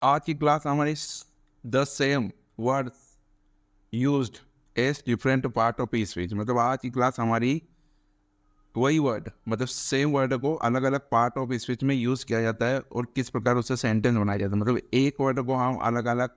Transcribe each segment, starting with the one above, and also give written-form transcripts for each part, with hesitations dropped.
आज की क्लास हमारी the same word used as different part of speech. मतलब आज की क्लास हमारी वही वर्ड, मतलब सेम वर्ड को अलग अलग पार्ट ऑफ स्पीच में यूज किया जाता है और किस प्रकार उससे सेंटेंस बनाया जाता है। मतलब एक वर्ड को हम अलग अलग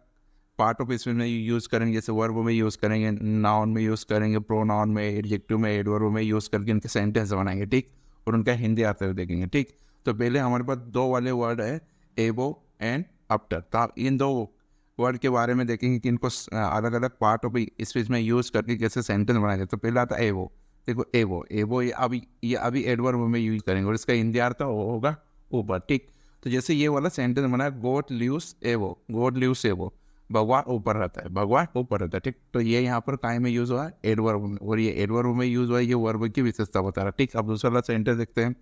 पार्ट ऑफ स्पीच में यूज करेंगे, जैसे वर्ब में यूज करेंगे, नाउन में यूज करेंगे, प्रोनाउन में, एडजेक्टिव में, एडवर्ब में यूज करके इनके सेंटेंस बनाएंगे, ठीक। और उनका हिंदी आते हुए देखेंगे, ठीक। तो पहले हमारे पास दो वाले वर्ड है, एबो एंड आफ्टर। तो आप इन दो वर्ड के बारे में देखेंगे कि इनको अलग अलग पार्ट ऑफ स्पीच में यूज करके कैसे सेंटेंस बनाया जाए। तो पहला आता है एबो। देखो एवो, एवो ये अभी एडवर्ब में यूज करेंगे और इसका हिंदी अर्थ होगा ऊपर, ठीक। तो जैसे ये वाला सेंटेंस बना है, गोट लिव्स एवो, गोट लिव्स एवो, भगवान ऊपर रहता है, भगवान ऊपर रहता है, ठीक। तो ये यहाँ पर काय में यूज हुआ है, एडवर्ब में, और ये एडवर्ब में यूज हुआ है, ये वर्ब की विशेषता बता रहा है, ठीक। अब दूसरा सेंटेंस देखते हैं।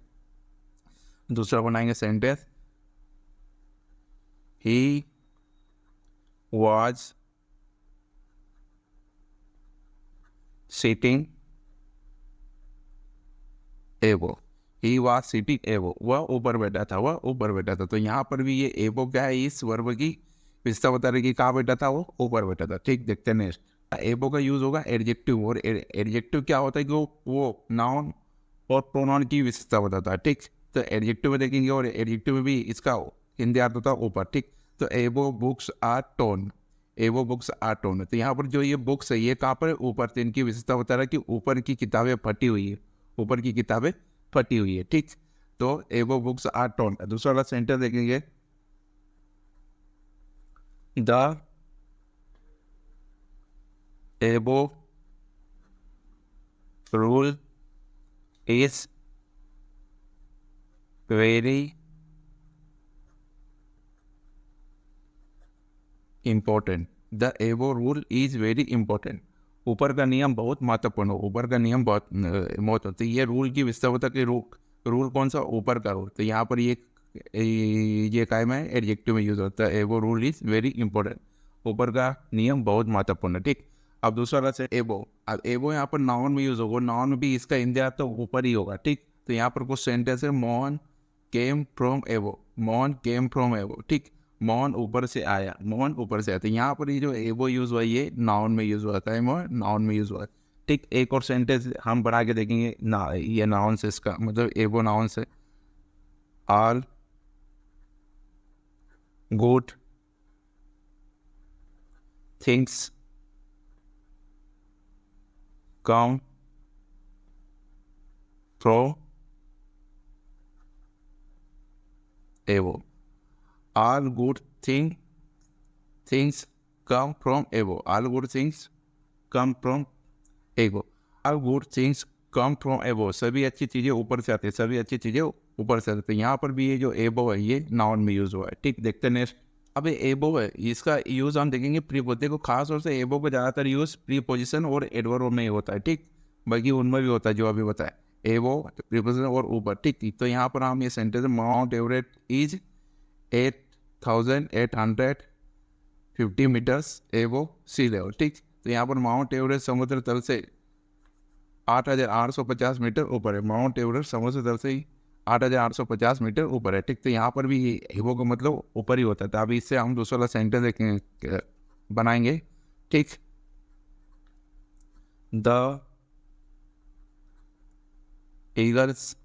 दूसरा बनाएंगे सेंटेंस, ही वॉज सिटिंग एवो, ही वॉज सिटिंग एवो, वह ऊपर बैठा था, वह ऊपर बैठा था। तो यहाँ पर भी ये एवो क्या है, इस वर्ब की विशेषता बता रही कि कहाँ बैठा था, वो ऊपर बैठा था, ठीक। देखते हैं नेक्स्ट। एवो का यूज होगा एडजेक्टिव, और एडजेक्टिव क्या होता है कि वो नाउन और प्रोनाउन की विशेषता बताता है, ठीक। तो एडजेक्टिव में देखेंगे और एडजेक्टिव में भी इसका हिंदी अर्थ होता है ऊपर, ठीक। तो एवो बुक्स आर टोन, एवो बुक्स आर टोन। तो यहाँ पर जो ये बुक्स है ये कहाँ पर है, ऊपर। तो इनकी विशेषता बता रहा है कि ऊपर की किताबें फटी हुई है, ऊपर की किताबें फटी हुई है, ठीक। तो एवो बुक्स आर टोन। दूसरा वाला सेंटेंस देखेंगे, द एबो rule is very important, the एबो रूल इज वेरी इंपॉर्टेंट। ऊपर का नियम बहुत महत्वपूर्ण हो, ऊपर का नियम बहुत महत्व होता है। ये रूल की विशेषता होता है कि रूल कौन सा, ऊपर का रूल। तो यहाँ पर ये कायम है, एडजेक्टिव में यूज होता है, एबो रूल इज वेरी इंपॉर्टेंट, ऊपर का नियम बहुत महत्वपूर्ण है, ठीक। अब दूसरा वाला से एबो। अब एबो यहाँ पर नाउन में यूज होगा, नाउन में भी इसका इंडिया तो ऊपर ही होगा, ठीक। तो यहाँ पर कुछ सेंटेंस है, मोहन केम फ्रॉम एबो, मोहन केम फ्रॉम एबो, ठीक। मोहन ऊपर से आया, मोहन ऊपर से आया। तो यहाँ पर ये जो एबो यूज हुआ ये नाउन में यूज हुआ है, नाउन में यूज हुआ है, ठीक। एक और सेंटेंस हम बढ़ा के देखेंगे ना, ये नाउन से, इसका मतलब एबो नाउन से, all good things come from above, all good things come from above, all good things come from above, all good things come from above. सभी अच्छी चीज़ें ऊपर से आती है, सभी अच्छी चीज़ें ऊपर से आती है। तो यहाँ पर भी ये जो एबो है ये नाउन में यूज हुआ है, ठीक। देखते हैं नेक्स्ट। अब ये एबो है, इसका यूज हम देखेंगे प्रीपोजिशन को, खास तौर से एबो का ज़्यादातर यूज प्रीपोजिशन और एडवर्ब में ही होता है, ठीक। बाकी उनमें भी होता है जो अभी बताया, एबो प्रीपोजिशन और ऊपर, ठीक। तो यहाँ पर हम ये सेंटेंस, माउंट एवरेस्ट इज 8,850 एबो सी लेवल, ठीक। तो यहाँ पर माउंट एवरेस्ट समुद्र तल से 8,850 मीटर ऊपर है, माउंट एवरेस्ट समुद्र तल से ही 8,850 मीटर ऊपर है, ठीक। तो यहाँ पर भी एबो का मतलब ऊपर ही होता है। तो अभी इससे हम दूसरा वाला सेंटेंस देखेंगे, बनाएंगे, ठीक। The eagles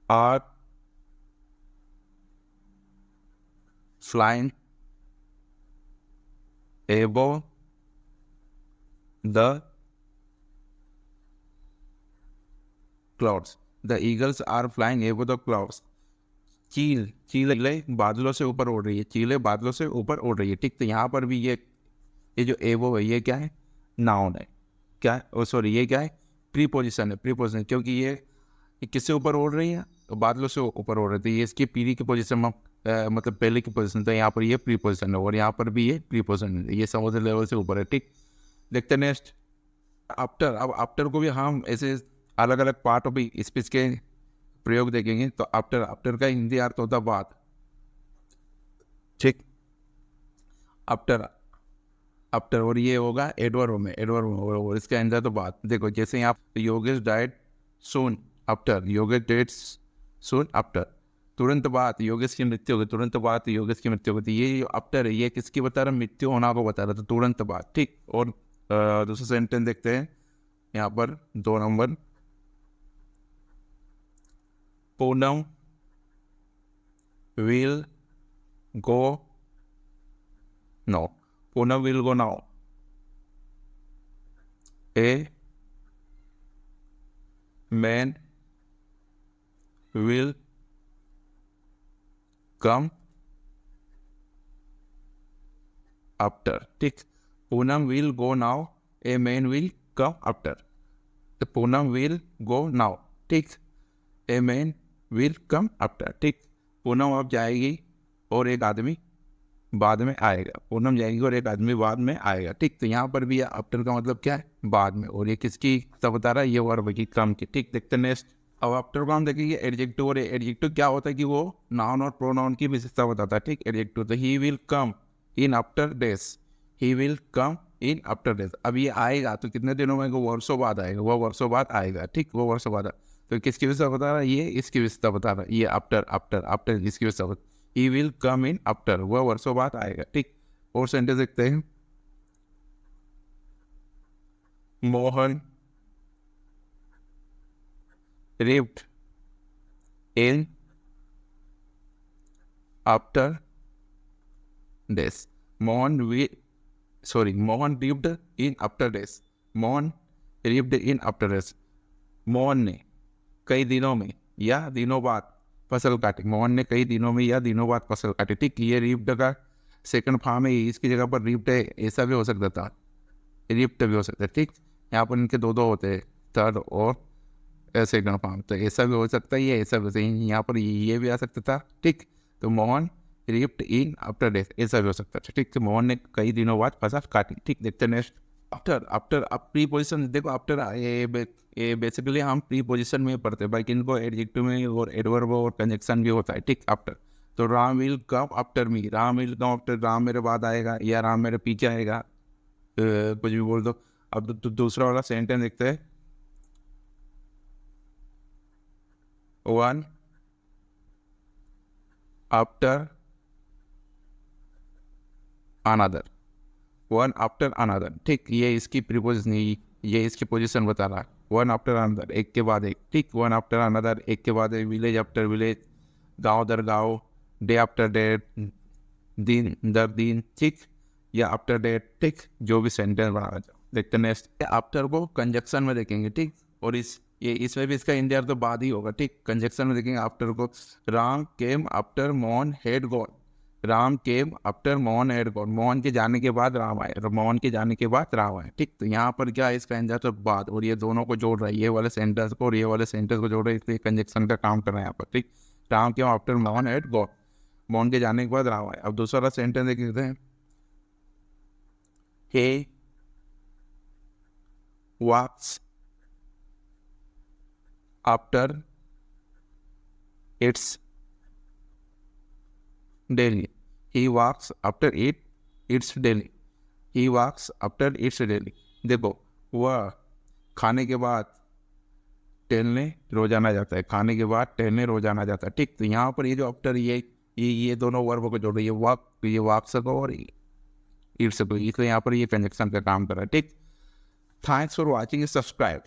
are flying above the clouds, the eagles are flying above the clouds. चीलें बादलों से ऊपर उड़ रही है, चीलें बादलों से ऊपर उड़ रही है, ठीक। तो यहाँ पर भी ये जो एबो है ये क्या है, नाउन है, क्या है, ओ सॉरी, ये क्या है, प्रीपोजिशन है, प्रीपोजिशन, क्योंकि ये किससे ऊपर उड़ रही है, तो बादलों से ऊपर उड़ रही थी, ये इसकी पीढ़ी की पोजीशन में, मतलब पहले की पोजीशन। तो यहाँ पर ये प्रीपोजिशन है और यहाँ पर भी ये प्रीपोजिशन है, ये समुद्र लेवल से ऊपर है, ठीक। देखते हैं नेक्स्ट, आफ्टर। अब आफ्टर को भी हम ऐसे अलग अलग पार्ट ऑफ स्पीच के प्रयोग देखेंगे। तो आफ्टर, आफ्टर का हिंदी अर्थ होता है बाद, ठीक। आफ्टर, आफ्टर, और ये होगा एडवर्ब में, और इसके अंदर तो बात देखो, जैसे यहाँ Yogesh diet soon after, Yogesh diet soon after. तुरंत बाद योगेश की मृत्यु होगी, तुरंत बाद योगेश की मृत्यु होती। ये आफ्टर है, ये किसकी बता रहा, मृत्यु होना को बता रहा था, तुरंत बाद। ठीक, और दूसरा सेंटेंस देखते हैं यहाँ पर 2 नंबर। Poonam will go now, Poonam will go now, a man will come after. ठीक, Poonam will go now, a man will come after. तो पूनम विल गो नाउ, ठीक, a man will come after. ठीक, पूनम अब जाएगी और एक आदमी बाद में आएगा, पूनम जाएगी और एक आदमी बाद में आएगा। ठीक, तो यहाँ पर भी आफ्टर का मतलब क्या है, बाद में, और ये किसकी सब बता रहा है, ये वर्ब की, क्रम की। ठीक, देखते हैं नेक्स्ट। अब आफ्टर को हम देखेंगे एडजेक्टिव, और एडजेक्टिव क्या होता है कि वो नाउन और प्रोनाउन की विशेषता बताता है। ठीक, एडजेक्टिव तो he will come in after days, he will come in after days. अब ये आएगा तो कितने दिनों में, वो वर्षों बाद आएगा, वो वर्षों बाद आएगा। ठीक, वो वर्षों बाद तो किसकी विशेषता बता रहा है, ये इसकी विशेषता बता रहा है, ये आफ्टर आफ्टर आफ्टर इसकी विशेषता, he will come in after, वह वर्षों बाद आएगा। ठीक, और सेंटेंस देखते हैं। Mohan ripped in after days, Mohan Mohan ripped in after days, Mohan ripped in after days. Mohan ने कई दिनों में या दिनों बाद फसल काटी, मोहन ने कई दिनों में या दिनों बाद फसल काटी। ठीक, ये रिप्ड का सेकंड फॉर्म है, इसकी जगह पर रिप्ड है, ऐसा भी हो सकता था, रिप्ड भी हो सकता है। ठीक, यहाँ पर इनके दो होते हैं, थर्ड और सेकंड फॉर्म, तो ऐसा भी हो सकता है, ये ऐसा भी, यहाँ पर ये भी आ सकता था। ठीक, तो Mohan ripped in after days, ऐसा भी हो सकता था। ठीक, तो मोहन ने कई दिनों बाद फसल काटी। ठीक, देखते हैं नेक्स्ट। आफ्टर आफ्टर अब प्री पोजिशन देखो, आफ्टर ये बेसिकली हम प्री पोजिशन में पढ़ते हैं, बाकी इनको एडजेक्टिव में और एडवर्ब और कंजक्शन भी होता है। ठीक, आफ्टर तो Ram will come after me, Ram will come after, Ram मेरे बाद आएगा या राम मेरे पीछे आएगा, कुछ भी बोल दो। अब दूसरा वाला सेंटेंस देखते हैं। One after another, one after another. ठीक, ये इसकी प्रीपोजिशन, ये इसकी पोजीशन बता रहा है, वन आफ्टर अनदर, एक के बाद एक। ठीक, वन आफ्टर अनदर, एक के बाद एक, विलेज आफ्टर विलेज, गांव दर गांव, डे आफ्टर डे, दिन दर दिन। ठीक, या आफ्टर डे। ठीक, जो भी सेंटेंस बनाना चाहो। देखते हैं नेक्स्ट। आफ्टर को कंजक्शन में देखेंगे। ठीक, और इसमें भी इसका इंडिया तो बाद ही होगा। ठीक, कंजक्शन में देखेंगे आफ्टर को। Ram came after Mohan had gone, Ram came after Mohan had gone, Mohan के जाने के बाद राम आए, मोहन के जाने के बाद राम आए। ठीक, तो यहाँ पर क्या है, इसका एंजर तो बाद, और ये दोनों को जोड़ रहा है, ये वाले सेंटेंस को और ये वाले सेंटेंस को जोड़ रहा है, इसलिए कंजक्शन का काम कर रहा है यहाँ पर। ठीक, Ram came after Mohan had gone, Mohan के जाने के बाद राम आए। अब दूसरा वाला सेंटेंस देख लेते हैं। He walks after its daily, he walks after its daily, he walks after its daily। देखो, वह खाने के बाद टहलने रोजाना जाता है, खाने के बाद टहलने रोजाना जाता है। ठीक, तो यहाँ पर ये जो आफ्टर ये दोनों वर्ब को जोड़ रही है, ये वॉक सको और इट्स को, इसलिए यहाँ पर ये कंजक्शन का काम कर रहा है। ठीक, थैंक्स फॉर वॉचिंग, सब्सक्राइब।